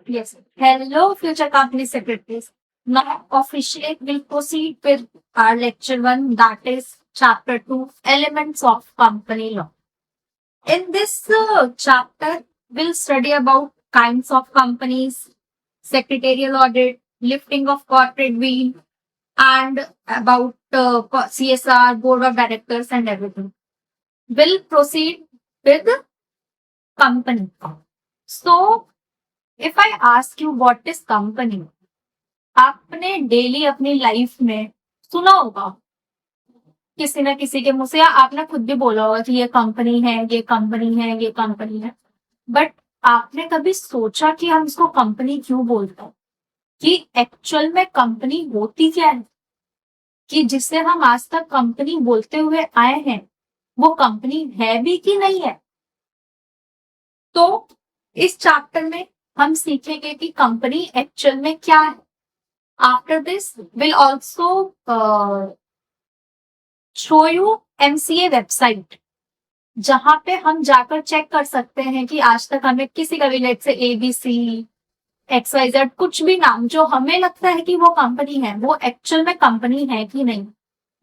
Yes. Hello, future company secretaries. Now, officially, we'll proceed with our lecture 1, that is chapter 2, Elements of Company Law. In this chapter, we'll study about kinds of companies, secretarial audit, lifting of corporate veil, and about CSR, board of directors, and everything. We'll proceed with company. So, if I ask you what is company, आपने daily अपनी life में सुना होगा किसी न किसी के मुंह से, या आपने खुद भी बोला होगा कि ये कंपनी है, ये कंपनी है, ये कंपनी है। बट आपने कभी सोचा कि हम इसको कंपनी क्यों बोलते हैं, कि एक्चुअल में कंपनी होती क्या है, कि जिसे हम आज तक कंपनी बोलते हुए आए हैं वो कंपनी है भी कि नहीं है। तो इस चैप्टर में हम सीखेंगे कि कंपनी एक्चुअल में क्या है। After this will also show you MCA website, जहां पे हम जाकर चेक कर सकते हैं कि आज तक हमें किसी का भी लेट से एबीसी XYZ कुछ भी नाम जो हमें लगता है कि वो कंपनी है, वो एक्चुअल में कंपनी है कि नहीं।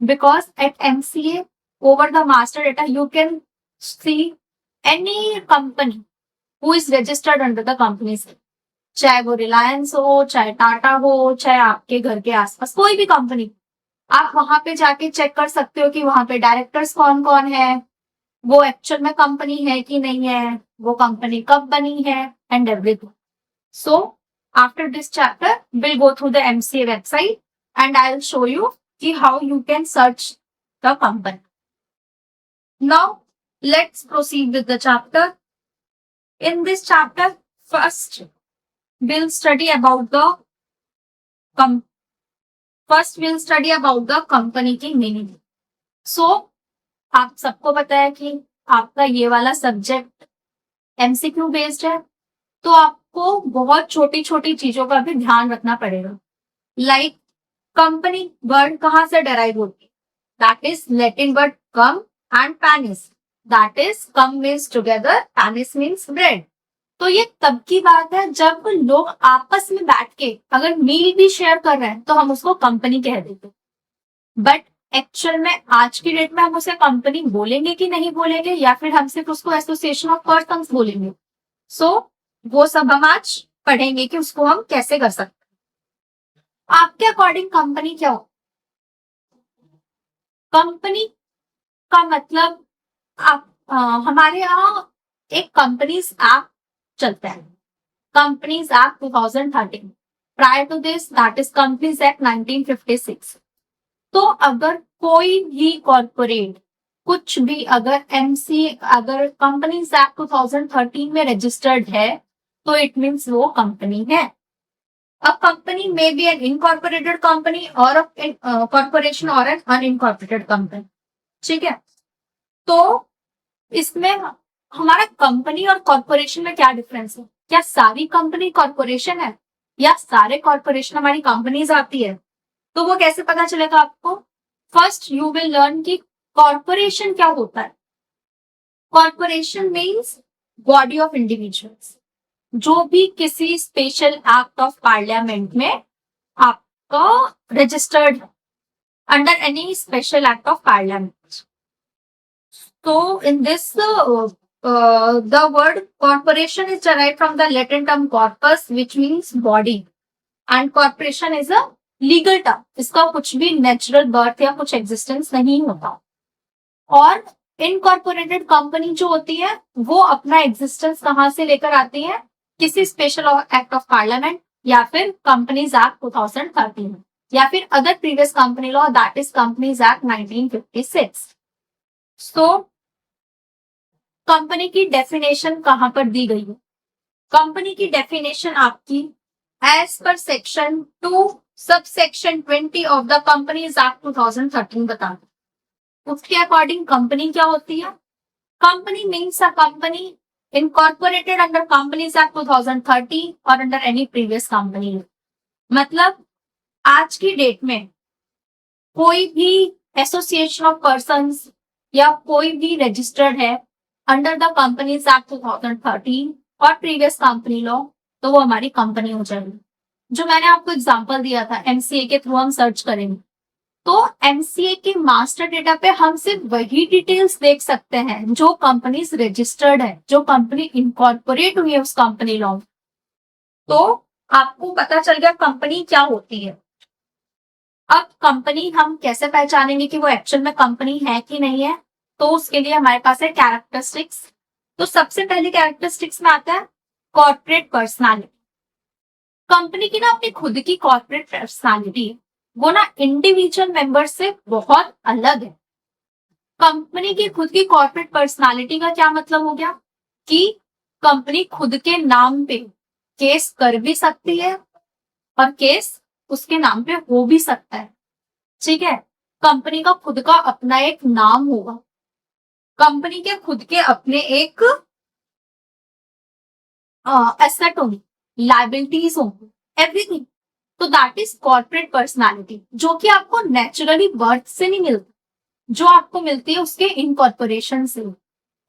Because at MCA over the master data you can see any company who is registered under the company, चाहे वो रिलायंस हो, चाहे टाटा हो, चाहे आपके घर के आसपास कोई भी कंपनी, आप वहां पे जाके चेक कर सकते हो कि वहां पे डायरेक्टर्स कौन कौन है, वो एक्चुअल में कंपनी है कि नहीं है, वो कंपनी कब बनी है, and everything. So after this chapter will go through the MCA website and I will show you कि how you can search the company. Now let's proceed with the chapter. In this chapter, first we'll study about the company की meaning. सो आप सबको पता है कि आपका ये वाला सब्जेक्ट एमसीक्यू बेस्ड है, तो आपको बहुत छोटी छोटी चीजों का भी ध्यान रखना पड़ेगा. लाइक कंपनी वर्ड कहाँ से डेराइव होती है, that is Latin word come and पैनिस, that is come means together, पैनिस means bread. तो ये तब की बात है जब लोग आपस में बैठ के अगर मील भी शेयर कर रहे हैं तो हम उसको कंपनी कह देते. बट एक्चुअल में आज की डेट में हम उसे कंपनी बोलेंगे कि नहीं बोलेंगे, या फिर हम सिर्फ उसको एसोसिएशन ऑफ पर्सन्स बोलेंगे. सो वो सब हम आज पढ़ेंगे कि उसको हम कैसे कर सकते हैं. आपके अकॉर्डिंग कंपनी क्या हो? कंपनी का मतलब आप हमारे यहाँ एक कंपनीज एक्ट चलता है, companies act 2013. Prior to this that is companies act 1956. तो अगर कोई भी कॉर्पोरेट कुछ भी अगर अगर कंपनीज एक्ट 2013 में रजिस्टर्ड है तो इट मीन्स वो कंपनी है. A company may be an incorporated company or a corporation or an unincorporated company. ठीक है, तो इसमें हमारा कंपनी और कॉर्पोरेशन में क्या डिफरेंस है? क्या सारी कंपनी कॉर्पोरेशन है या सारे कॉर्पोरेशन हमारी कंपनीज आती है? तो वो कैसे पता चलेगा आपको? फर्स्ट यू विल लर्न कि कॉर्पोरेशन क्या होता है. Corporation means body of individuals, जो भी किसी स्पेशल एक्ट ऑफ पार्लियामेंट में आपका registered under any special act of parliament. So in this, the word corporation is derived from the Latin term corpus, which means body, and corporation is a legal term. इसका कुछ भी natural birth या कुछ existence नहीं होता. और incorporated company जो होती है वो अपना एग्जिस्टेंस कहाँ से लेकर आती है? किसी स्पेशल एक्ट ऑफ पार्लियामेंट या फिर कंपनीज एक्ट 2013 या फिर other previous company law, that is companies act 1956. So company की डेफिनेशन कहां पर दी गई है? कंपनी की डेफिनेशन आपकी as per section 2 sub section 20 of the companies act 2013 बताता है. उसके अकॉर्डिंग कंपनी क्या होती है? Company means a company incorporated under companies act 2013 और अंडर एनी प्रीवियस कंपनी. मतलब आज की डेट में कोई भी एसोसिएशन ऑफ पर्सन्स या कोई भी रजिस्टर्ड है अंडर द कंपनीज एक्ट 2013 और प्रीवियस कंपनी लॉ, तो वो हमारी कंपनी हो जाएगी। जो मैंने आपको एग्जांपल दिया था एमसीए के थ्रू हम सर्च करेंगे, तो एमसीए के मास्टर डेटा पे हम सिर्फ वही डिटेल्स देख सकते हैं जो कंपनीज रजिस्टर्ड है, जो कंपनी इनकॉर्पोरेट हुई है उस कंपनी लॉ। तो आपको पता चल गया कंपनी क्या होती है। अब कंपनी हम कैसे पहचानेंगे कि वो एक्चुअल में कंपनी है कि नहीं है, तो उसके लिए हमारे पास है कैरेक्टरिस्टिक्स। तो सबसे पहले कैरेक्टरिस्टिक्स में आता है कॉर्पोरेट पर्सनालिटी। कंपनी की ना अपनी खुद की कॉर्पोरेट पर्सनालिटी है, वो ना इंडिविजुअल मेंबर से बहुत अलग है। कंपनी की खुद की कॉर्पोरेट पर्सनालिटी का क्या मतलब हो गया कि कंपनी खुद के नाम पे केस कर भी सकती है और केस उसके नाम पे हो भी सकता है। ठीक है, कंपनी का खुद का अपना एक नाम होगा, कंपनी के खुद के अपने एक एसेट होंगे, लाइबिलिटीज होंगी, एवरीथिंग। तो दैट इज कॉर्पोरेट पर्सनालिटी, जो कि आपको नेचुरली बर्थ से नहीं मिलती, जो आपको मिलती है उसके इनकॉर्पोरेशन से।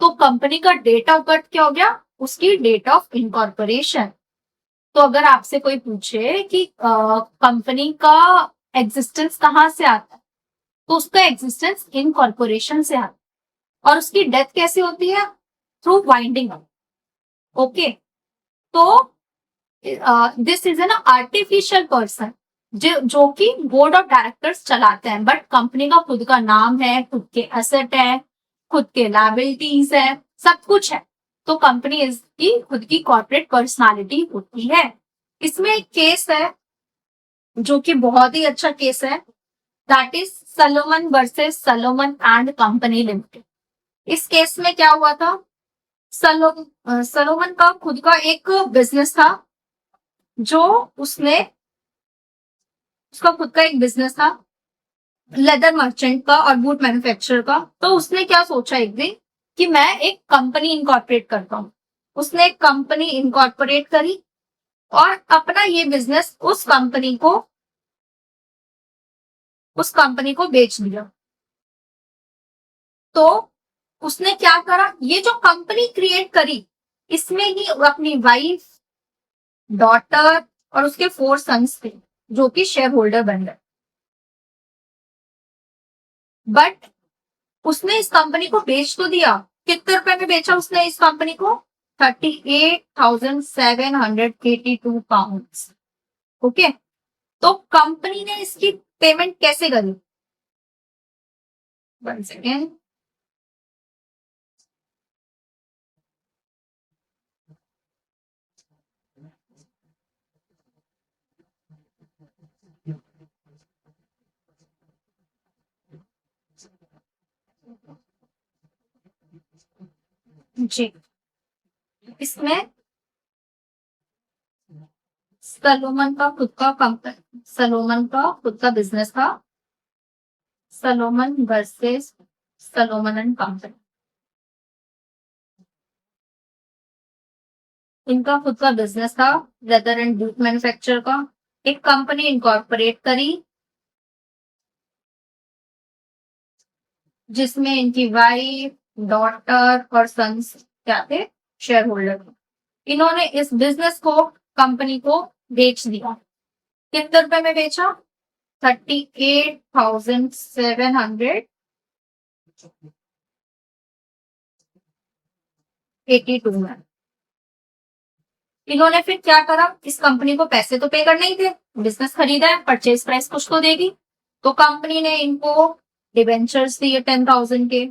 तो कंपनी का डेट ऑफ बर्थ क्या हो गया, उसकी डेट ऑफ इनकॉर्पोरेशन। तो अगर आपसे कोई पूछे कि कंपनी का एग्जिस्टेंस कहाँ से आता है, तो उसका एग्जिस्टेंस इनकॉर्पोरेशन से आता है। और उसकी डेथ कैसे होती है, थ्रू वाइंडिंग अप। ओके, तो this is an artificial person जो कि बोर्ड ऑफ डायरेक्टर्स चलाते हैं, बट कंपनी का खुद का नाम है, खुद के एसेट है, खुद के लायबिलिटीज है, सब कुछ है। तो कंपनी इसकी खुद की कॉर्पोरेट पर्सनालिटी होती है। इसमें एक केस है जो कि बहुत ही अच्छा केस है, that is Salomon versus Salomon and company limited. इस केस में क्या हुआ था, सलोमन का खुद का एक बिजनेस था, जो उसने उसका खुद का एक बिजनेस था लेदर मर्चेंट का और बूट मैन्युफैक्चरर का। तो उसने क्या सोचा एक दिन कि मैं एक कंपनी इनकॉर्पोरेट करता हूँ। उसने एक कंपनी इनकॉर्पोरेट करी और अपना ये बिजनेस उस कंपनी को बेच दिया। तो उसने क्या करा, ये जो कंपनी क्रिएट करी इसमें ही अपनी वाइफ, डॉटर और उसके 4 सन्स थे जो कि शेयर होल्डर बन गए। बट उसने इस कंपनी को बेच तो दिया, कितने रुपए में बेचा उसने इस कंपनी को, 38,782 पाउंड। ओके, तो कंपनी ने इसकी पेमेंट कैसे करी, 1 सेकेंड। जी, इसमें सलोमन का खुद का बिजनेस था, Salomon versus Salomon and company. इनका खुद का बिजनेस था लेदर एंड बूट मैन्युफैक्चर का। एक कंपनी इनकॉर्पोरेट करी जिसमें इनकी वाइफ, डॉटर और सन्स क्या थे, शेयर होल्डर। इन्होंने इस बिजनेस को, कंपनी को बेच दिया। कितने रुपए में बेचा, 38,782 में। इन्होंने फिर क्या करा, इस कंपनी को पैसे तो पे करने ही थे, बिजनेस खरीदा है, परचेज प्राइस कुछ तो देगी। तो कंपनी ने इनको डिबेंचर्स दिए 10,000 के,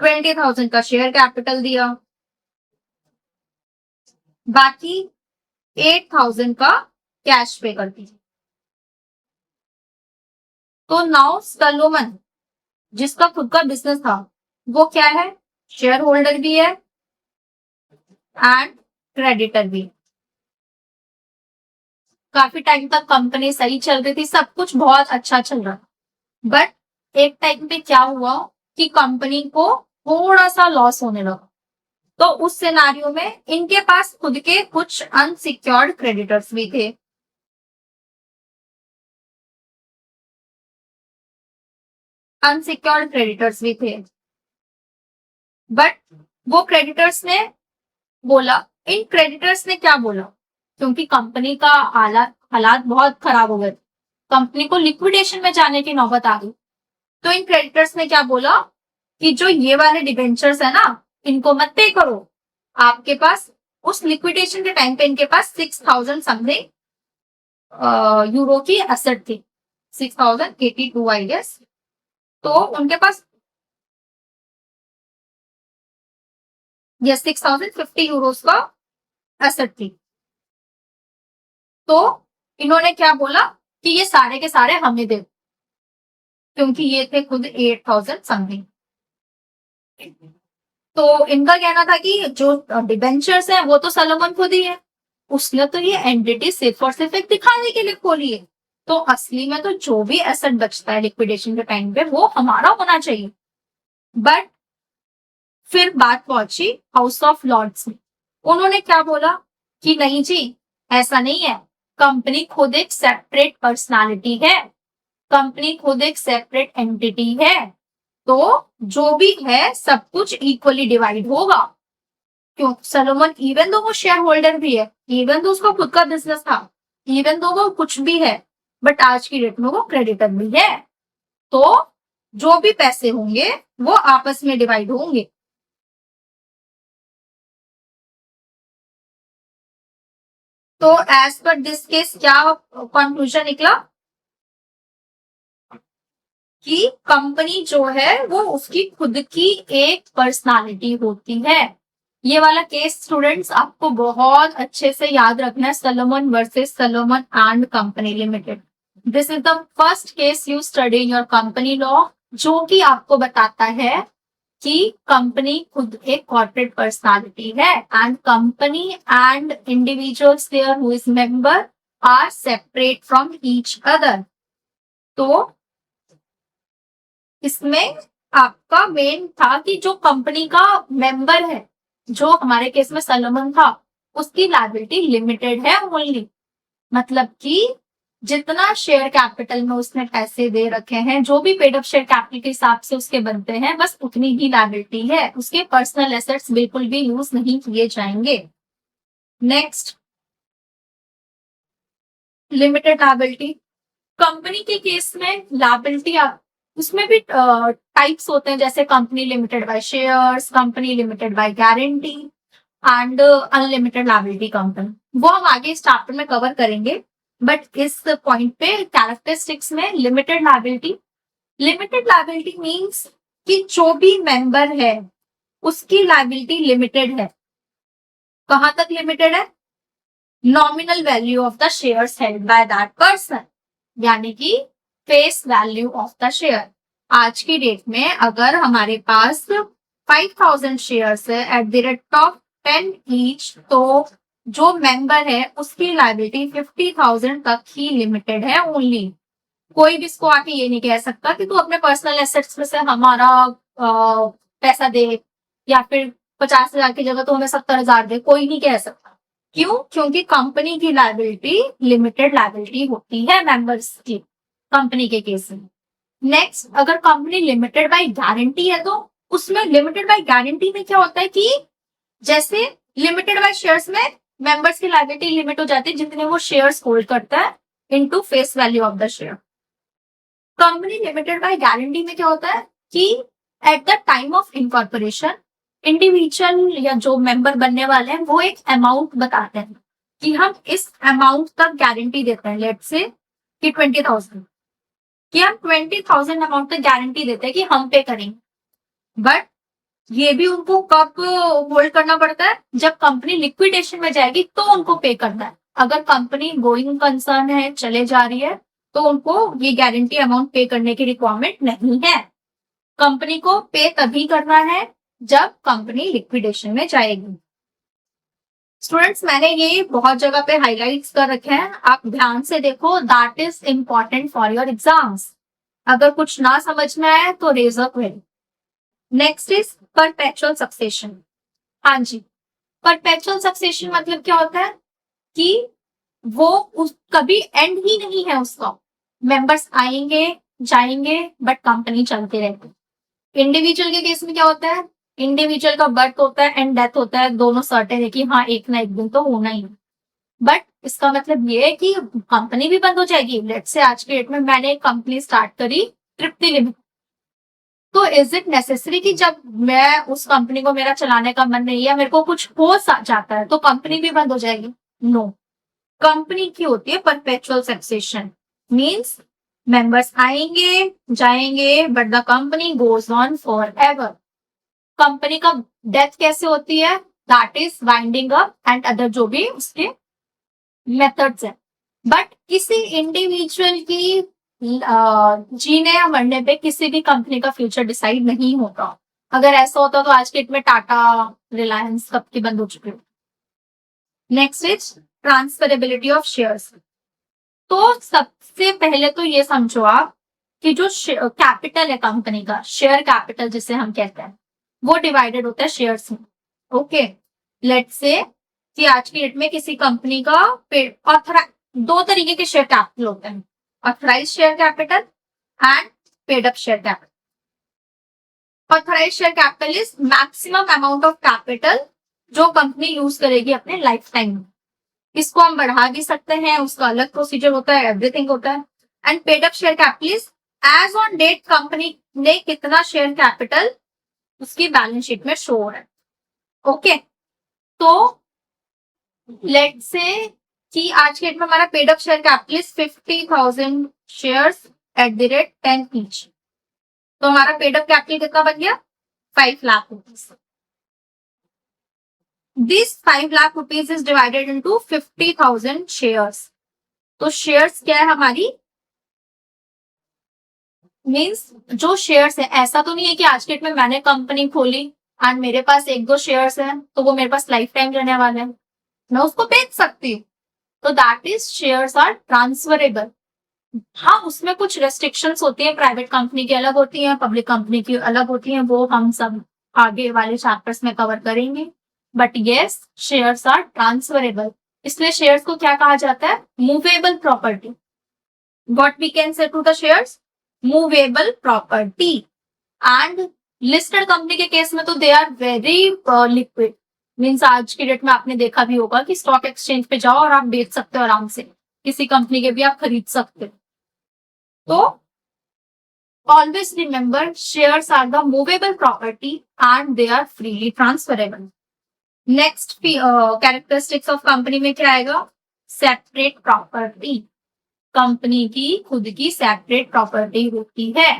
20,000 का शेयर कैपिटल दिया, बाकी 8,000 का कैश पे कर दीजिए। तो नाउ सलोमन जिसका खुद का बिजनेस था वो क्या है, शेयर होल्डर भी है एंड क्रेडिटर भी। काफी टाइम तक कंपनी सही चल रही थी, सब कुछ बहुत अच्छा चल रहा, बट एक टाइम पे क्या हुआ कि कंपनी को थोड़ा सा लॉस होने लगा। तो उस सिनारियो में इनके पास खुद के कुछ अनसिक्योर्ड क्रेडिटर्स भी थे। अनसिक्योर्ड क्रेडिटर्स भी थे, बट वो क्रेडिटर्स ने बोला इन क्रेडिटर्स ने क्या बोला, क्योंकि कंपनी का हालात बहुत खराब हो गए, कंपनी को लिक्विडेशन में जाने की नौबत आ गई, तो इन क्रेडिटर्स ने क्या बोला कि जो ये वाले डिबेंचर्स है ना, इनको मत पे करो। आपके पास उस लिक्विडेशन के टाइम पे इनके पास 6,000 समथिंग यूरो की एसेट थी, 6,082 आई गेस। तो उनके पास ये 6,050 यूरोस का एसेट थी। तो इन्होंने क्या बोला कि ये सारे के सारे हमें दे, क्योंकि ये थे खुद 8,000 समथिंग। तो इनका कहना था कि जो डिबेंचर्स है वो तो सलोमन खुद ही है, उसने तो ये एंटिटी सिर्फ और सिर्फ एक दिखाने के लिए खोली है, तो असली में तो जो भी एसेट बचता है लिक्विडेशन के टाइम पे वो हमारा होना चाहिए। बट फिर बात पहुंची हाउस ऑफ लॉर्ड्स में, उन्होंने क्या बोला कि नहीं जी, ऐसा नहीं है, कंपनी खुद एक सेपरेट पर्सनालिटी है, कंपनी खुद एक सेपरेट एंटिटी है, तो जो भी है सब कुछ इक्वली डिवाइड होगा। क्यों? सलोमन इवन दो वो शेयर होल्डर भी है, इवन दो उसका खुद का बिजनेस था, इवन दो वो कुछ भी है, बट आज की डेट में वो क्रेडिटर भी है, तो जो भी पैसे होंगे वो आपस में डिवाइड होंगे। तो एज पर दिस केस क्या कंक्लूजन निकला कि कंपनी जो है वो उसकी खुद की एक पर्सनालिटी होती है। ये वाला केस स्टूडेंट्स आपको बहुत अच्छे से याद रखना है, Salomon versus Salomon and company limited. This is the first case you study in your company law, जो कि आपको बताता है कि कंपनी खुद एक कॉर्पोरेट पर्सनालिटी है and company and individuals there who is member are separate from each other. तो इसमें आपका मेन था कि जो कंपनी का मेंबर है, जो हमारे केस में सलोमन था, उसकी लायबिलिटी लिमिटेड है ओनली, मतलब कि जितना शेयर कैपिटल में उसने पैसे दे रखे हैं, जो भी पेड अप शेयर कैपिटल के हिसाब से उसके बनते हैं, बस उतनी ही लायबिलिटी है, उसके पर्सनल एसेट्स बिल्कुल भी यूज नहीं किए जाएंगे। Next, limited liability. कंपनी के केस में लायबिलिटी उसमें भी टाइप्स होते हैं, जैसे company limited by shares, company limited by guarantee and unlimited liability company, वो हम आगे इस चैप्टर में कवर करेंगे। बट इस पॉइंट पे कैरेक्टरिस्टिक्स में लिमिटेड लायबिलिटी मींस कि जो भी मेंबर है उसकी लायबिलिटी लिमिटेड है। कहां तक लिमिटेड है? Nominal value of the shares held by that person, यानी कि face value of the share. आज की डेट में अगर हमारे पास 5,000 शेयर्स है at the rate of 10 each, तो जो मेंबर है उसकी लायबिलिटी 50,000 तक ही लिमिटेड है ओनली। कोई भी इसको आके ये नहीं कह सकता कि तू अपने पर्सनल एसेट्स में से हमारा पैसा दे, या फिर 50,000 की जगह तो हमें 70,000 दे, कोई नहीं कह सकता। क्यों? क्योंकि कंपनी की लायबिलिटी लिमिटेड लायबिलिटी होती है मेंबर्स की, कंपनी के केस में। नेक्स्ट, अगर कंपनी लिमिटेड बाय गारंटी है, तो उसमें लिमिटेड बाय गारंटी में क्या होता है कि जैसे लिमिटेड बाय शेयर्स में मेंबर्स की लायबिलिटी लिमिट हो जाती है जितने वो शेयर्स होल्ड करता है into face value of the share. Company limited by guarantee में क्या होता है कि at the time of incorporation individual या जो मेंबर बनने वाले हैं वो एक अमाउंट बताते हैं कि हम इस अमाउंट तक गारंटी देते हैं, लेट्स से कि 20,000, कि हम 20,000 अमाउंट तक गारंटी देते हैं कि हम पे करेंगे। बट ये भी उनको कब होल्ड करना पड़ता है? जब कंपनी लिक्विडेशन में जाएगी तो उनको पे करना है। अगर कंपनी गोइंग कंसर्न है, चले जा रही है, तो उनको ये गारंटी अमाउंट पे करने की रिक्वायरमेंट नहीं है। कंपनी को पे तभी करना है जब कंपनी लिक्विडेशन में जाएगी। स्टूडेंट्स, मैंने ये बहुत जगह पे हाईलाइट्स कर रखे हैं, आप ध्यान से देखो, that is important for your exams. अगर कुछ ना समझ में आए तो raise a query. Next is perpetual succession. हाँ जी, परपेचुअल सक्सेशन मतलब क्या होता है कि वो कभी एंड ही नहीं है उसका, मेंबर्स आएंगे जाएंगे बट कंपनी चलती रहती है। इंडिविजुअल के केस में क्या होता है? इंडिविजुअल का बर्थ होता है एंड डेथ होता है, दोनों सर्टेन है कि हाँ एक ना एक दिन तो होना ही है। बट इसका मतलब ये है कि कंपनी भी बंद हो जाएगी। लेट्स से आज के डेट में मैंने एक कंपनी स्टार्ट करी तृप्ति लिमिटेड, तो इज इट नेसेसरी कि जब मैं उस कंपनी को मेरा चलाने का मन नहीं है, मेरे को कुछ हो जाता है तो कंपनी भी बंद हो जाएगी? नो। कंपनी की होती है परपेचुअल सक्सेशन, मीन्स मेंबर्स आएंगे जाएंगे but the company goes on for ever. Company का डेथ कैसे होती है? That is winding up and other जो भी उसके मेथड्स है। बट किसी इंडिविजुअल की जीने या मरने पे किसी भी कंपनी का फ्यूचर डिसाइड नहीं होता। अगर ऐसा होता तो आज के डेट में टाटा रिलायंस कब की बंद हो चुकी होती। Next is transferability of shares. तो सबसे पहले तो ये समझो आप कि जो कैपिटल है कंपनी का, शेयर कैपिटल जिसे हम कहते हैं, वो डिवाइडेड होता है शेयर्स में। ओके, लेट्स से कि आज की डेट में किसी कंपनी का दो तरीके के शेयर कैपिटल होते हैं, authorise share capital and paid up share capital. Authorise share capital is maximum amount of capital जो कंपनी यूज करेगी अपने लाइफ टाइम में। इसको हम बढ़ा भी सकते हैं, उसका अलग प्रोसीजर होता है, एवरीथिंग होता है। And paid up share capital is as on date company ने कितना शेयर कैपिटल उसकी बैलेंस शीट में शो हो रहा है। ओके, तो लेट्स से कि आज के डेट में हमारा paid up share capital is 50,000 shares at the rate 10 each. तो हमारा पेड अप कैपिटल कितना बन गया? 5 lakh rupees. This 5 lakh rupees is divided into 50,000 shares. तो शेयर्स क्या है हमारी? मीन्स जो शेयर्स है, ऐसा तो नहीं है कि आज के डेट में मैंने कंपनी खोली एंड मेरे पास एक दो शेयर्स हैं तो वो मेरे पास लाइफ टाइम रहने वाले हैं, मैं उसको बेच सकती हूँ। तो that is shares are transferable. हाँ, उसमें कुछ रेस्ट्रिक्शंस होती है, प्राइवेट कंपनी की अलग होती है, पब्लिक कंपनी की अलग होती है, वो हम सब आगे वाले चैप्टर्स में कवर करेंगे। But yes, shares are transferable. इसलिए शेयर्स को क्या कहा जाता है? Movable property. What we can say to the shares? Movable property. And listed company के केस में तो they are very liquid, means आज की डेट में आपने देखा भी होगा कि स्टॉक एक्सचेंज पे जाओ और आप बेच सकते हो आराम से, किसी कंपनी के भी आप खरीद सकते हो। तो always remember shares are the movable property and they are freely transferable. Next characteristics of company में क्या आएगा? Separate property. कंपनी की खुद की सेपरेट प्रॉपर्टी होती है।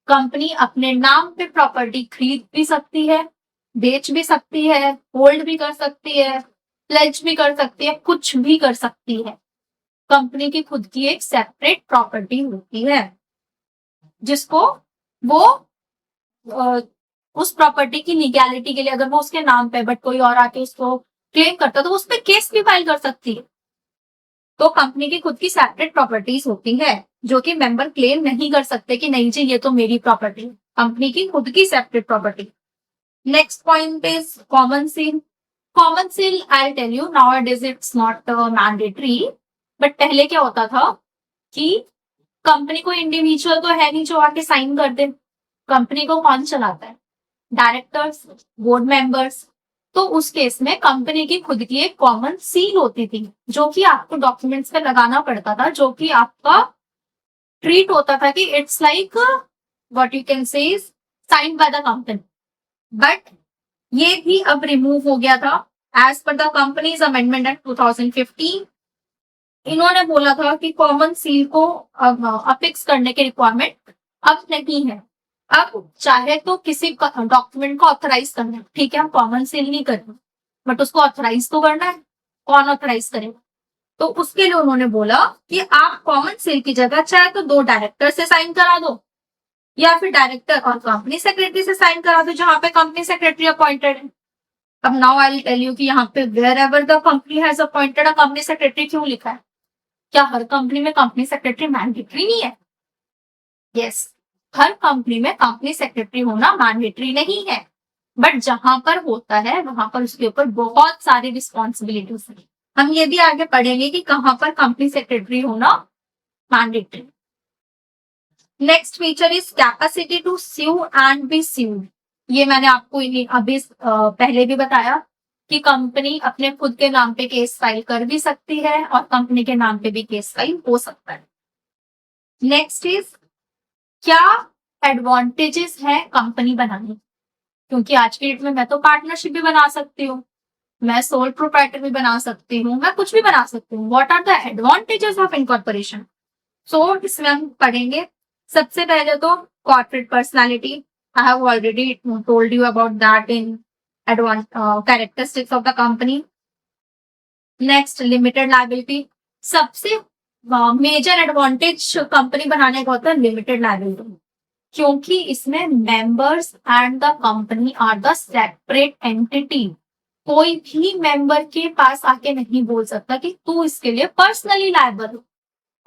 कंपनी अपने नाम पे प्रॉपर्टी खरीद भी सकती है, बेच भी सकती है, होल्ड भी कर सकती है, प्लेज भी कर सकती है, कुछ भी कर सकती है। कंपनी की खुद की एक सेपरेट प्रॉपर्टी होती है जिसको वो उस प्रॉपर्टी की लीगैलिटी के लिए, अगर वो उसके नाम पे बट कोई और आके उसको क्लेम करता तो उस पर केस भी फाइल कर सकती है। तो कंपनी की खुद की सेपरेट प्रॉपर्टीज होती है जो कि मेंबर क्लेम नहीं कर सकते कि नहीं जी ये तो मेरी प्रॉपर्टी। कंपनी की खुद की separate property. Next point is common seal. Common seal I tell you now it is it's not mandatory, but पहले क्या होता था कि कंपनी को इंडिविजुअल तो है नहीं जो आके साइन कर दे। कंपनी को कौन चलाता है? Directors, board members. तो उस केस में कंपनी की खुद की एक कॉमन सील होती थी जो कि आपको डॉक्यूमेंट्स पे लगाना पड़ता था, जो कि आपका ट्रीट होता था कि it's like what you can से signed by the company. But ये भी अब रिमूव हो गया था as per the companies amendment act 2015। इन्होंने बोला था कि कॉमन सील को अफिक्स करने की रिक्वायरमेंट अब नहीं है। अब चाहे तो किसी डॉक्यूमेंट को ऑथराइज करना है, ठीक है, हम कॉमन सील नहीं कर रहे बट उसको ऑथराइज तो करना है। कौन ऑथराइज करेगा? तो उसके लिए उन्होंने बोला कि आप कॉमन सील की जगह चाहे तो 2 डायरेक्टर से साइन करा दो या फिर डायरेक्टर और कंपनी सेक्रेटरी से साइन करा दो जहां पे कंपनी सेक्रेटरी अपॉइंटेड है। अब now I will tell you कि यहाँ पे wherever the company has appointed a company secretary क्यों लिखा है? क्या हर कंपनी में कंपनी सेक्रेटरी मैंडेटरी नहीं है? यस, हर कंपनी में कंपनी सेक्रेटरी होना मैंडेटरी नहीं है, बट जहां पर होता है वहां पर उसके ऊपर बहुत सारी रिस्पॉन्सिबिलिटीज है। हम ये भी आगे पढ़ेंगे कि कहां पर कंपनी सेक्रेटरी होना mandatory. Next feature is capacity to sue and be sued. ये मैंने आपको अभी पहले भी बताया कि कंपनी अपने खुद के नाम पे केस फाइल कर भी सकती है और कंपनी के नाम पे भी केस फाइल हो सकता है। नेक्स्ट इज, क्या एडवांटेजेस है कंपनी बनाने, क्योंकि आज की डेट में मैं तो पार्टनरशिप भी बना सकती हूँ, मैं सोल प्रोप्राइटर भी बना सकती हूँ, मैं कुछ भी बना सकती हूँ। What are the advantages of incorporation? So इसमें हम पढ़ेंगे। सबसे पहले तो corporate personality, I have already told you about that in advance characteristics of the company. Next, limited liability. सबसे मेजर एडवांटेज कंपनी बनाने का होता है लिमिटेड लायबिलिटी, क्योंकि इसमें members and the company are the separate entity. कोई भी member के पास आके नहीं बोल सकता कि तू इसके लिए पर्सनली लायबल हो,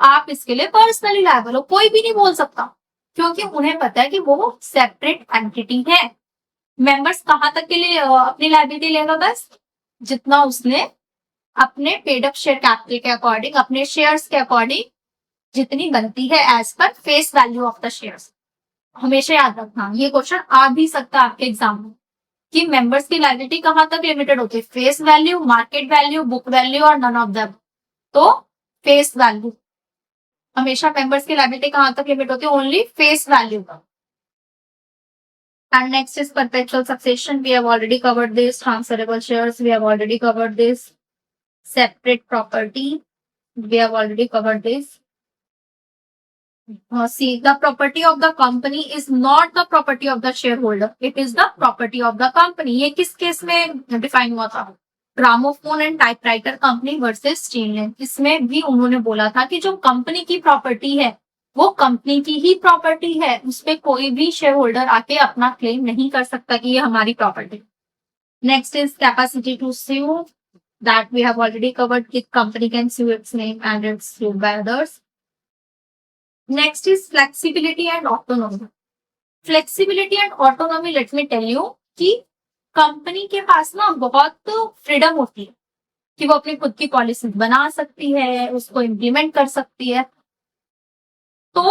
आप इसके लिए पर्सनली लायबल हो, कोई भी नहीं बोल सकता, क्योंकि उन्हें पता है कि वो सेपरेट एंटिटी है। मेंबर्स कहां तक के लिए अपनी लायबिलिटी लेगा? बस जितना उसने अपने पेड अप शेयर कैपिटल के अकॉर्डिंग, अपने शेयर्स के अकॉर्डिंग जितनी बनती है as per face value of the shares. हमेशा याद रखना, ये क्वेश्चन आ भी सकता है आपके एग्जाम में कि मेंबर्स की लायबिलिटी कहां तक लिमिटेड होती है? Face value, market value, book value और नन ऑफ देम। तो फेस वैल्यू, हमेशा मेंबर्स की लायबिलिटी कहां तक लिमिट होती है? ओनली फेस वैल्यू तक। And next is perpetual succession. We have already covered this. Transferable shares, we have already covered this. Separate property, we have already covered this. See, the property of the company is not the property of the shareholder. It is the property of the company. ये किस case में define हुआ था? Gramophone and typewriter company versus Stanley. इसमें भी उन्होंने बोला था कि जो कंपनी की प्रॉपर्टी है वो कंपनी की ही प्रॉपर्टी है, उसपे कोई भी शेयर होल्डर आके अपना क्लेम नहीं कर सकता कि ये हमारी property. Next is capacity to sue, that we have already covered कि company can sue its name and it's sued by others. Next is flexibility and autonomy. Flexibility and autonomy, let me tell you कि company के पास ना बहुत freedom होती है कि वो अपनी खुद की पॉलिसी बना सकती है, उसको इम्प्लीमेंट कर सकती है। तो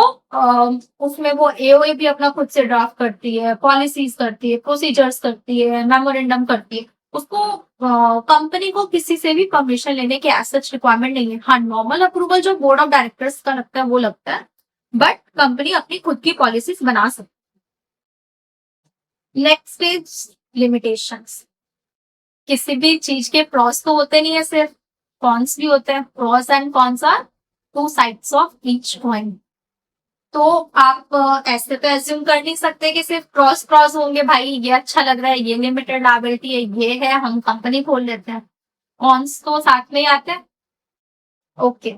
उसमें वो एओए भी अपना खुद से ड्राफ्ट करती है, पॉलिसीज करती है, प्रोसीजर्स करती है, मेमोरेंडम करती है। उसको कंपनी को किसी से भी परमिशन लेने की एज सच रिक्वायरमेंट नहीं है। हाँ, नॉर्मल अप्रूवल जो बोर्ड ऑफ डायरेक्टर्स का लगता है वो लगता है, बट कंपनी अपनी खुद की पॉलिसीज बना सकती है। Next is limitations. किसी भी चीज के प्रॉस तो होते नहीं है, सिर्फ कॉन्स भी होते हैं। Pros and cons are two sides of each coin. तो आप ऐसे तो एज्यूम कर नहीं सकते कि सिर्फ क्रॉस क्रॉस होंगे, भाई ये अच्छा लग रहा है, ये लिमिटेड लायबिलिटी है, ये है, हम कंपनी खोल लेते हैं। कॉन्स तो साथ में ही आते हैं। ओके,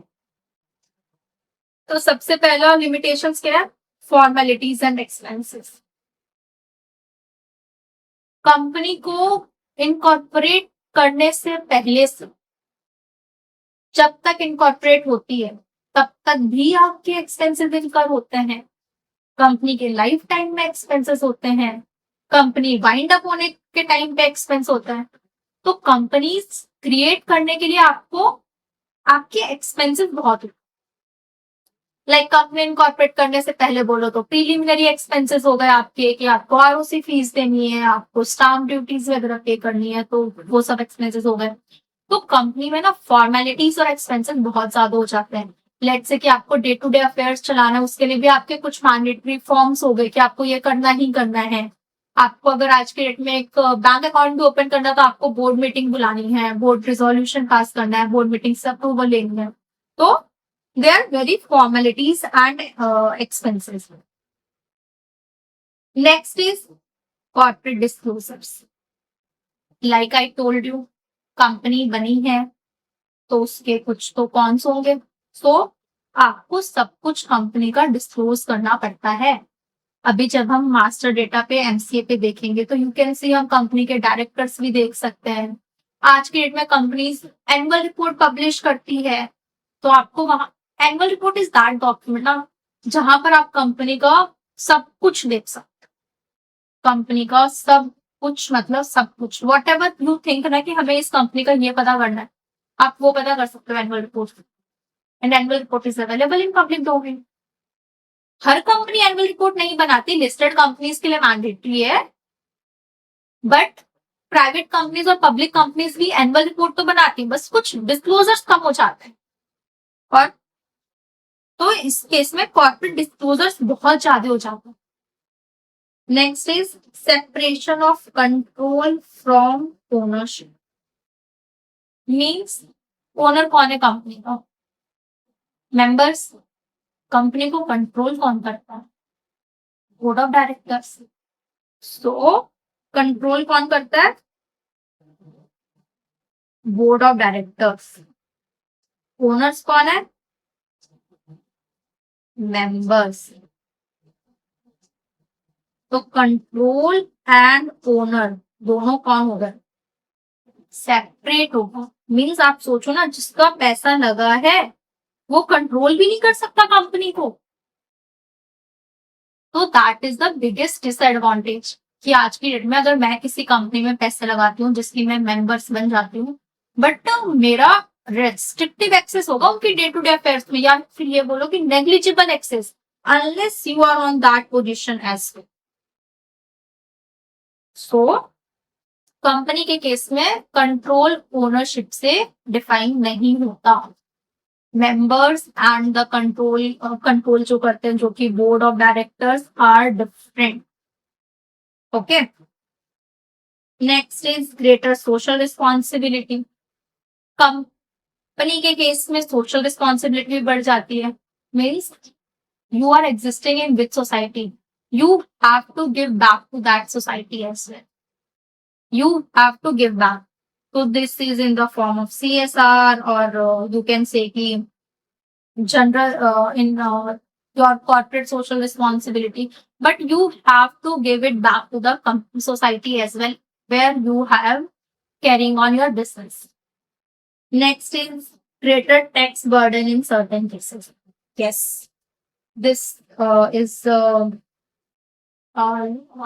तो सबसे पहला लिमिटेशंस क्या है? Formalities and expenses. कंपनी को इनकॉर्पोरेट करने से पहले से जब तक इनकॉर्पोरेट होती है तब तक भी आपके एक्सपेंसेस इनकर होते हैं। कंपनी के लाइफ टाइम में एक्सपेंसेस होते हैं, कंपनी वाइंड अप होने के टाइम पे एक्सपेंस होता है। तो कंपनी क्रिएट करने के लिए आपको आपके एक्सपेंसेस बहुत होते हैं। लाइक कंपनी इनकॉर्पोरेट करने से पहले बोलो तो प्रीलिमिनरी एक्सपेंसेस हो गए आपके, कि आपको आरओसी फीस देनी है, आपको स्टाम्प ड्यूटीज वगैरह पे करनी है, तो वो सब एक्सपेंसेस हो गए। तो कंपनी में ना फॉर्मेलिटीज और एक्सपेंसेस बहुत ज्यादा हो जाते हैं। लेट्स से कि आपको डे टू डे अफेयर्स चलाना है, उसके लिए भी आपके कुछ मैंडेटरी फॉर्म्स हो गए कि आपको ये करना ही करना है। आपको अगर आज के डेट में एक बैंक अकाउंट भी ओपन करना है तो आपको बोर्ड मीटिंग बुलानी है, बोर्ड रिजोल्यूशन पास करना है, बोर्ड मीटिंग से अप्रूवल लेनी है। तो they are very formalities and expenses. Next is corporate disclosures. Like I told you, company बनी है तो उसके कुछ तो कॉन्स होंगे। सो आपको सब कुछ कंपनी का डिस्क्लोज करना पड़ता है। अभी जब हम मास्टर डेटा पे एमसीए पे देखेंगे तो यू कैन सी हम कंपनी के डायरेक्टर्स भी देख सकते हैं। आज की डेट में कंपनीज एनुअल रिपोर्ट पब्लिश करती है, तो आपको वहां annual report is that document ना जहां पर आप कंपनी का सब कुछ देख सकते। कंपनी का सब कुछ मतलब सब कुछ, वॉट एवर यू थिंक ना कि हमें इस कंपनी का ये पता करना है, आप वो पता कर सकते हो annual report. And annual report is available in public domain. Her company annual report नहीं बनाती, लिस्टेड कंपनीज के लिए मैंडेटरी है, बट प्राइवेट कंपनीज और पब्लिक कंपनीज भी एनुअल रिपोर्ट तो बनाती हैं, बस कुछ डिस्क्लोजर्स कम हो जाते हैं। और तो इस केस में कॉर्पोरेट डिस्क्लोजर्स बहुत ज्यादा हो जाते हैं। Next is separation of control from ownership. Means owner कौन है कंपनी का? मेंबर्स। कंपनी को कंट्रोल कौन करता है? Board of directors. So control कौन करता है? Board of directors. ओनर्स कौन है? मेंबर्स। तो कंट्रोल एंड ओनर दोनों कौन होगा? सेपरेट होगा। मीन्स आप सोचो ना, जिसका पैसा लगा है वो कंट्रोल भी नहीं कर सकता कंपनी को। तो that is the biggest disadvantage कि आज की डेट में अगर मैं किसी कंपनी में पैसे लगाती हूँ जिसकी मैं मेंबर्स बन जाती हूँ, बट मेरा रेस्ट्रिक्टिव एक्सेस होगा उनकी डे टू डे अफेयर्स में, या फिर ये बोलो कि negligible access, unless you are on that position as well. So company के केस में कंट्रोल ओनरशिप से डिफाइन नहीं होता। मेंबर्स एंड द कंट्रोल जो करते हैं, जो कि board of directors, are different. Okay. Next is greater social responsibility. Company के केस में सोशल रिस्पॉन्सिबिलिटी भी बढ़ जाती है। Means you are existing in which society, you have to give back to that society as well. You have to give back. So this is in the form of CSR, or you can say ki general in your corporate social responsibility, but you have to give it back to the society as well, where you have carrying on your business. Next is greater tax burden in certain cases. Yes, this is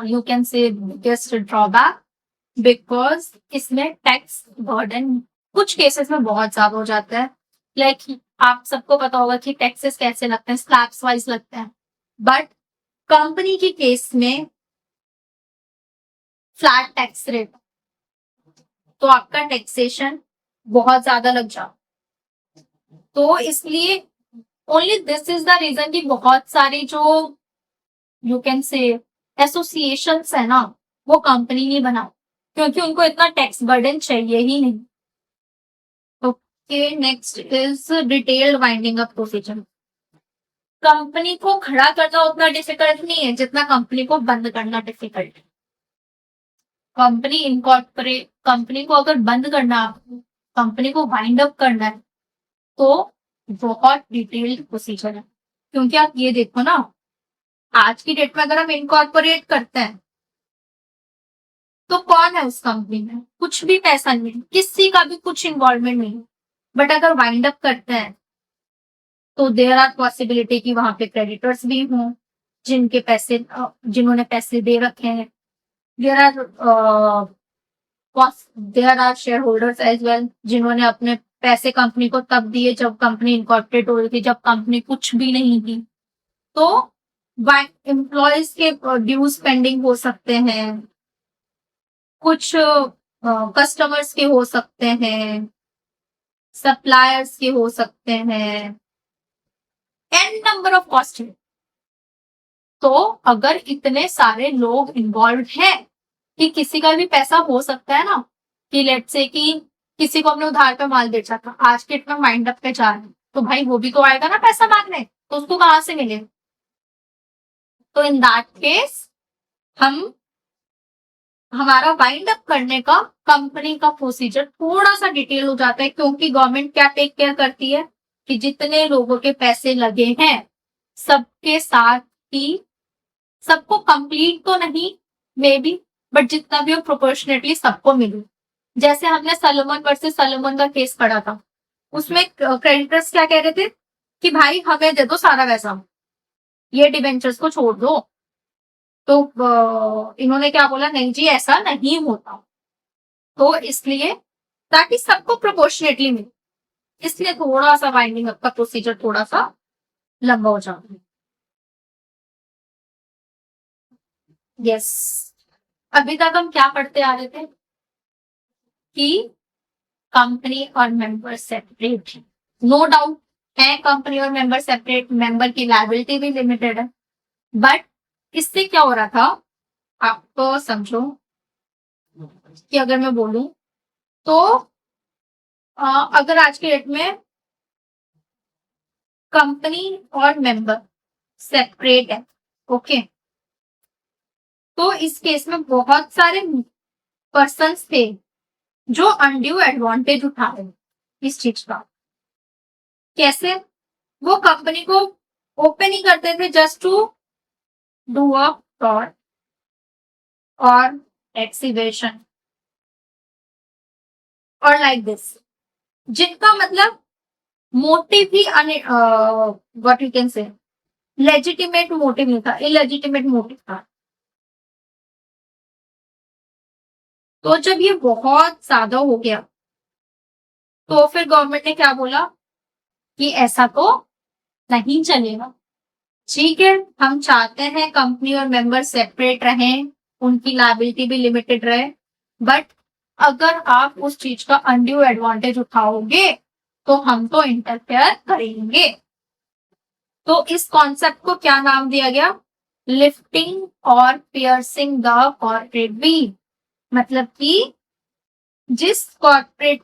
you can say biggest drawback, because इसमें tax burden कुछ cases में बहुत ज्यादा हो जाता है। Like आप सबको पता होगा कि टैक्सेस कैसे लगते हैं, स्लैब्स वाइज लगते हैं। बट कंपनी के केस में फ्लैट टैक्स रेट, तो आपका टैक्सेशन बहुत ज्यादा लग जाता। तो इसलिए only this is the reason कि बहुत सारी जो यू कैन से एसोसिएशंस है ना, वो कंपनी नहीं बना, क्योंकि उनको इतना टैक्स बर्डन चाहिए ही नहीं। Okay. Next is detailed winding up procedure. Company को खड़ा करना उतना डिफिकल्ट नहीं है जितना कंपनी को बंद करना डिफिकल्ट है। कंपनी को अगर बंद करना, कंपनी को वाइंड अप करना है, तो बहुत डिटेल्ड प्रोसीजर है। क्योंकि आप ये देखो ना, आज की डेट में अगर हम इनकॉर्पोरेट करते हैं तो कौन है उस कंपनी में? कुछ भी पैसा नहीं है, किसी का भी कुछ इन्वॉल्वमेंट नहीं है। बट अगर वाइंड अप करते हैं तो देयर आर पॉसिबिलिटी कि वहां पे क्रेडिटर्स भी हों, जिन्होंने पैसे दे रखे हैं। There are shareholders as well, जिन्होंने अपने पैसे कंपनी को तब दिए जब कंपनी इनकॉर्पोरेट हो रही थी, जब कंपनी कुछ भी नहीं थी। तो एम्प्लॉयज के ड्यूज पेंडिंग हो सकते हैं, कुछ कस्टमर्स के हो सकते हैं, सप्लायर्स के हो सकते हैं, एन नंबर ऑफ कॉस्ट। तो अगर इतने सारे लोग इन्वॉल्व हैं कि किसी का भी पैसा हो सकता है ना, कि लेट से कि किसी को हमने उधार पे माल बेचा था, आज के इतना माइंड अप पे जा रहे हैं, तो भाई वो भी तो आएगा ना पैसा मांगने, तो उसको कहां से मिले? तो इन दैट केस हमारा वाइंड अप करने का कंपनी का प्रोसीजर थोड़ा सा डिटेल हो जाता है, क्योंकि गवर्नमेंट क्या टेक केयर करती है कि जितने लोगों के पैसे लगे हैं सबके साथ ही, सबको कंप्लीट तो नहीं मे बी, बट जितना भी हो प्रोपोर्शनेटली सबको मिले। जैसे हमने सलोमन वर्सेस सलोमन का केस पढ़ा था, उसमें क्रेडिटर्स क्या कह रहे थे कि भाई हमें दे दो सारा पैसा, ये डिबेंचर्स को छोड़ दो। तो इन्होंने क्या बोला, नहीं जी ऐसा नहीं होता। तो इसलिए ताकि सबको प्रोपोर्शनेटली मिले, इसलिए थोड़ा सा वाइंडिंग अप का प्रोसीजर थोड़ा सा लंबा हो जाता है। यस। अभी तक हम क्या पढ़ते आ रहे थे कि कंपनी और मेंबर सेपरेट है, नो डाउट है, कंपनी और मेंबर सेपरेट, मेंबर की लायबिलिटी भी लिमिटेड है, बट इससे क्या हो रहा था आप समझो कि अगर मैं बोलूं तो अगर आज के डेट में कंपनी और मेंबर सेपरेट है, ओके, तो इस केस में बहुत सारे पर्सन्स थे जो अनड्यू एडवांटेज उठा रहे इस चीज का। कैसे? वो कंपनी को ओपन ही करते थे just to do a fraud और एक्सीवेशन और लाइक दिस, जिनका मतलब मोटिव ही what you can say legitimate motive नहीं था, इलेजिटिमेट मोटिव था। तो जब ये बहुत ज्यादा हो गया तो फिर गवर्नमेंट ने क्या बोला कि ऐसा तो नहीं चलेगा। ठीक है, हम चाहते हैं कंपनी और मेंबर सेपरेट रहें, उनकी लायबिलिटी भी लिमिटेड रहे, बट अगर आप उस चीज का अनड्यू एडवांटेज उठाओगे तो हम तो इंटरफेयर करेंगे। तो इस कॉन्सेप्ट को क्या नाम दिया गया? लिफ्टिंग और पियर्सिंग द कॉर्पोरेट व्हील। मतलब कि जिस कॉर्पोरेट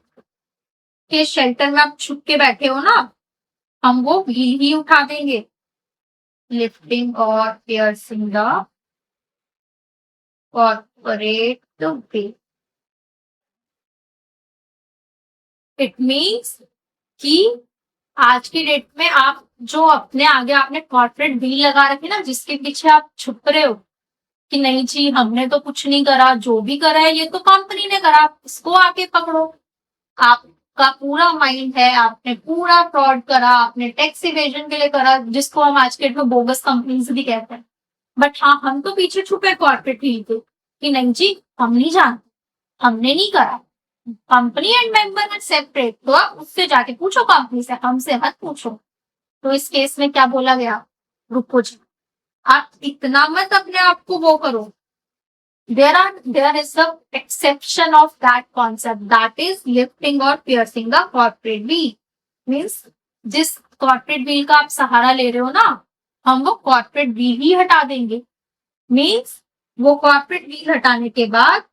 के शेल्टर में आप छुप के बैठे हो ना, हम वो व्हील ही उठा देंगे। लिफ्टिंग और piercing the corporate wheel, it means कि आज की डेट में आप जो अपने आगे आपने कॉर्पोरेट व्हील लगा रखे ना, जिसके पीछे आप छुप रहे हो कि नहीं जी हमने तो कुछ नहीं करा, जो भी करा है ये तो कंपनी ने करा, इसको आके पकड़ो। आपका पूरा माइंड है, आपने पूरा फ्रॉड करा, आपने टैक्स इवेजन के लिए करा, जिसको हम आज के डेट में बोगस कंपनीज भी कहते हैं। बट हाँ, हम तो पीछे छुपे कॉर्पोरेट व्हील के कि नहीं जी हम नहीं जानते, हमने नहीं करा, company and member are separate, तो आप उससे जाके पूछो कंपनी से, हमसे मत पूछो। तो इस केस में क्या बोला गया? रुको जी, आप इतना मत अपने आप को वो करो। there is the exception of that concept, that is lifting or piercing the corporate wheel, means जिस corporate wheel का आप सहारा ले रहे हो ना, हम वो corporate wheel ही हटा देंगे। मीन्स वो corporate wheel हटाने के बाद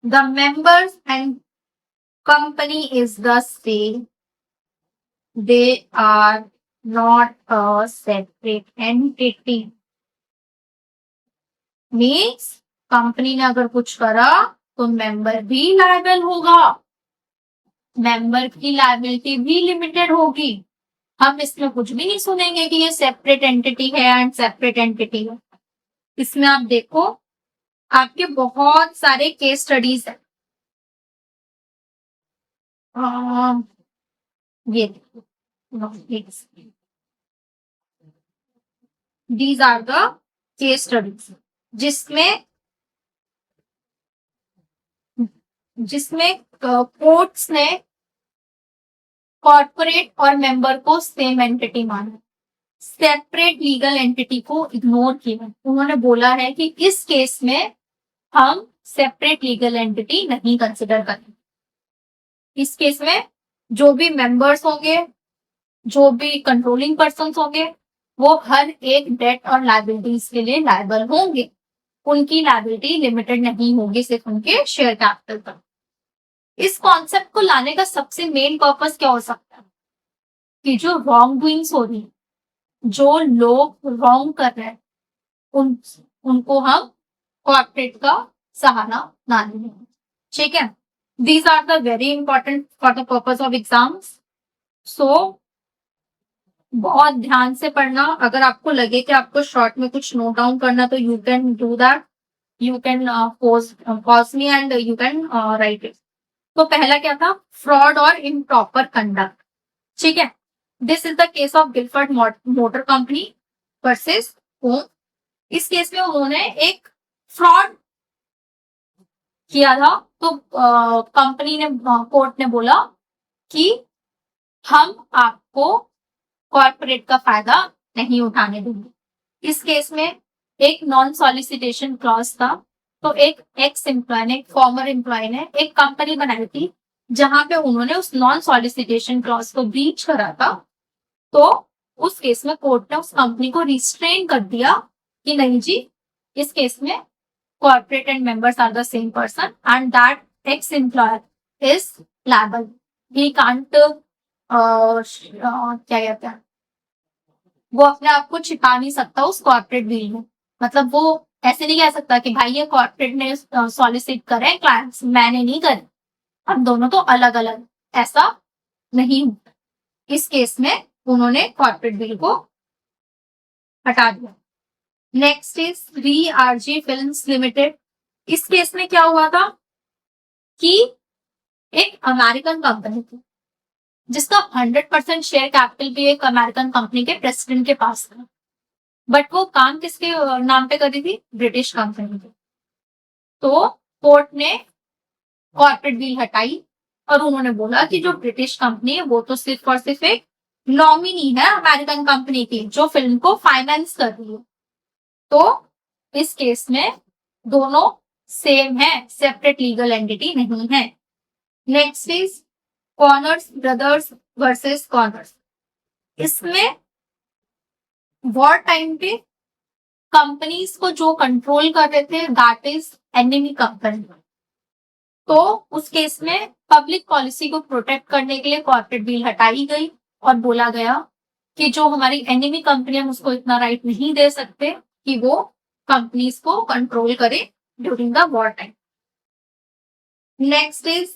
the members and company is the same, they are not a separate entity। Means company ने अगर कुछ करा तो मेंबर भी लायबल होगा, मेंबर की लायबिलिटी भी लिमिटेड होगी। हम इसमें कुछ भी नहीं सुनेंगे कि ये सेपरेट एंटिटी है एंड सेपरेट एंटिटी है। इसमें आप देखो आपके बहुत सारे केस स्टडीज है। ये these are the case studies जिसमें जिसमें कोर्ट्स ने कॉर्पोरेट और मेंबर को सेम एंटिटी माना, सेपरेट लीगल एंटिटी को इग्नोर किया। उन्होंने बोला है कि इस केस में हम सेपरेट लीगल एंटिटी नहीं कंसिडर करेंगे। इस केस में जो भी मेंबर्स होंगे, जो भी कंट्रोलिंग पर्सन होंगे, वो हर एक डेट और लायबिलिटीज के लिए लायबल होंगे। उनकी लायबिलिटी लिमिटेड नहीं होगी सिर्फ उनके शेयर कैपिटल तक। इस कॉन्सेप्ट को लाने का सबसे मेन पर्पस क्या हो सकता है कि जो रॉन्ग डूइंग्स हो रही, जो लोग रॉन्ग कर रहे हैं, उनको हम कॉर्पोरेट का सहारा ना लें। ठीक है, these are the very important for the purpose of exams. So बहुत ध्यान से पढ़ना। अगर आपको लगे कि आपको शॉर्ट में कुछ नोट डाउन करना तो you can do that, you can pause me and you can write it. तो पहला क्या था? फ्रॉड और इम्प्रॉपर कंडक्ट। ठीक है, this is the case of Gilford motor company versus home. इस केस में उन्होंने एक फ्रॉड किया था, तो कंपनी ने, कोर्ट ने बोला कि हम आपको कॉर्पोरेट का फायदा नहीं उठाने देंगे। इस केस में एक नॉन सॉलिसिटेशन क्लॉज था तो एक एक्स एम्प्लॉय ने, एक फॉर्मर एम्प्लॉय ने एक कंपनी बनाई थी जहां पे उन्होंने उस नॉन सॉलिसिटेशन क्लॉज को ब्रीच करा था। तो उस केस में कोर्ट ने उस कंपनी को रिस्ट्रेन कर दिया कि नहीं जी, इस केस में corporate and members are the same person and that ex-employer is liable. He can't क्या कहते हैं, वो अपने आप को छिपा नहीं सकता उस कॉर्पोरेट डील में। मतलब वो ऐसे नहीं कह सकता कि भाई ये कॉर्पोरेट ने सॉलिसिट करे क्लाइंट्स, मैंने नहीं करे, हम दोनों तो अलग अलग, ऐसा नहीं। इस केस में उन्होंने कॉर्पोरेट बिल को हटा दिया। Next is VRG films limited. इस केस में क्या हुआ था कि एक अमेरिकन कंपनी थी जिसका 100% शेयर कैपिटल भी एक अमेरिकन कंपनी के प्रेसिडेंट के पास था, बट वो काम किसके नाम पे कर रही थी? ब्रिटिश कंपनी के। तो कोर्ट ने कॉर्पोरेट बिल हटाई और उन्होंने बोला कि जो ब्रिटिश कंपनी है वो तो सिर्फ और सिर्फ एक नॉमिनी है अमेरिकन कंपनी की जो फिल्म को फाइनेंस कर रही है। तो इस केस में दोनों सेम है, सेपरेट लीगल एंटिटी नहीं है। Next is corners brothers versus corners. इसमें वॉर टाइम पे कंपनीज को जो कंट्रोल कर रहे थे दैट इज एनिमी कंपनी। तो उस केस में पब्लिक पॉलिसी को प्रोटेक्ट करने के लिए कॉर्पोरेट बिल हटाई गई और बोला गया कि जो हमारी एनिमी कंपनी है उसको इतना राइट नहीं दे सकते कि वो कंपनीज को कंट्रोल करे during the war time. Next is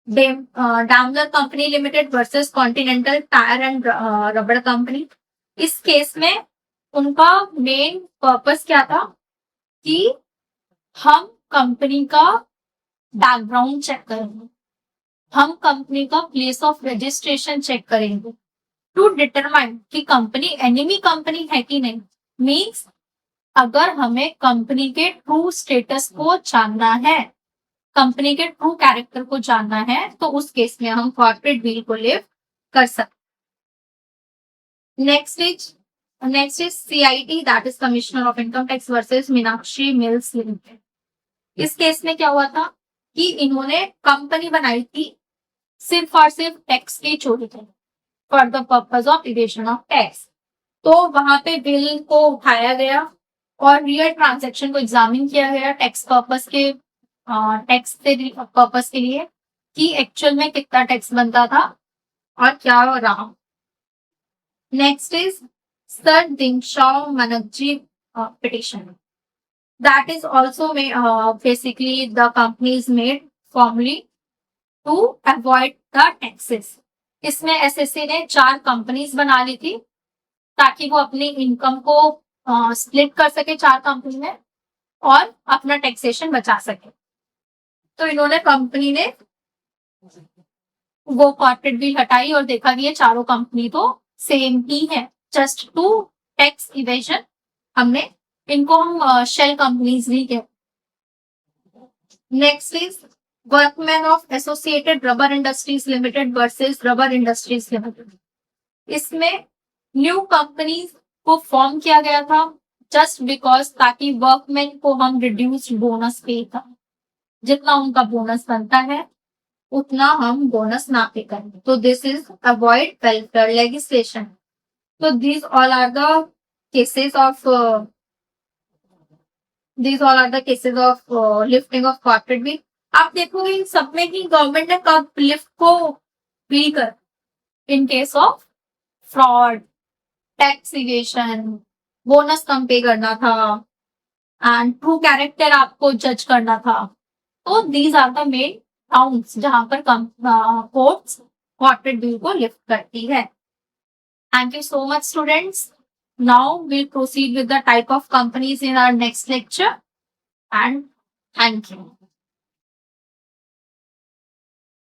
Daimler company limited versus continental tyre and rubber company. इस केस में उनका मेन पर्पस क्या था कि हम कंपनी का बैकग्राउंड चेक करेंगे, हम कंपनी का प्लेस ऑफ रजिस्ट्रेशन चेक करेंगे टू डिटरमाइन कि कंपनी एनिमी कंपनी है कि नहीं। मीन्स अगर हमें कंपनी के ट्रू स्टेटस को जानना है, कंपनी के ट्रू कैरेक्टर को जानना है, तो उस केस में हम कॉर्पोरेट बिल को लिव कर सकते। Next is CIT that is commissioner of income tax versus Meenakshi mills limited. इस केस में क्या हुआ था कि इन्होंने कंपनी बनाई थी सिर्फ और सिर्फ टैक्स की चोरी के for the purpose of evasion of tax. तो वहां पे बिल को उठाया गया और रियल ट्रांजैक्शन को एग्जामिन किया गया टैक्स पर्पस के पर्पस के लिए कि एक्चुअल में कितना टैक्स बनता था और क्या रहा। Next is sir Dinshaw Maneckji petition that is also basically the company is made formally to avoid the taxes. इसमें SSC ने 4 कंपनीज बना ली थी ताकि वो अपनी इनकम को स्प्लिट कर सके 4 कंपनी में और अपना टैक्सेशन बचा सके। तो इन्होंने कंपनी ने वो कॉर्पोरेट बिल हटाई और देखा कि ये चारों कंपनी तो सेम ही है, जस्ट टू टैक्स इवेजन हमने इनको हम शेल कंपनीज भी कहते। Next is workman of associated rubber industries limited versus rubber industries limited. इसमें न्यू कंपनीज को फॉर्म किया गया था जस्ट बिकॉज ताकि वर्कमैन को हम रिड्यूस्ड बोनस पे था, जितना उनका बोनस बनता है उतना हम बोनस ना पे करें। तो this is avoid welfare legislation. तो these all are the cases of lifting of corporate bill। आप देखोगे इन सब में कि गवर्नमेंट ने कब लिफ्ट को बिल कर, in case of fraud, tax evasion, bonus कम पे करना था एंड ट्रू कैरेक्टर आपको जज करना था। तो these are the main grounds जहां पर कोर्ट्स कॉर्पोरेट बिल को लिफ्ट करती है। Thank you so much, students. Now we'll proceed with the type of companies in our next lecture. And thank you.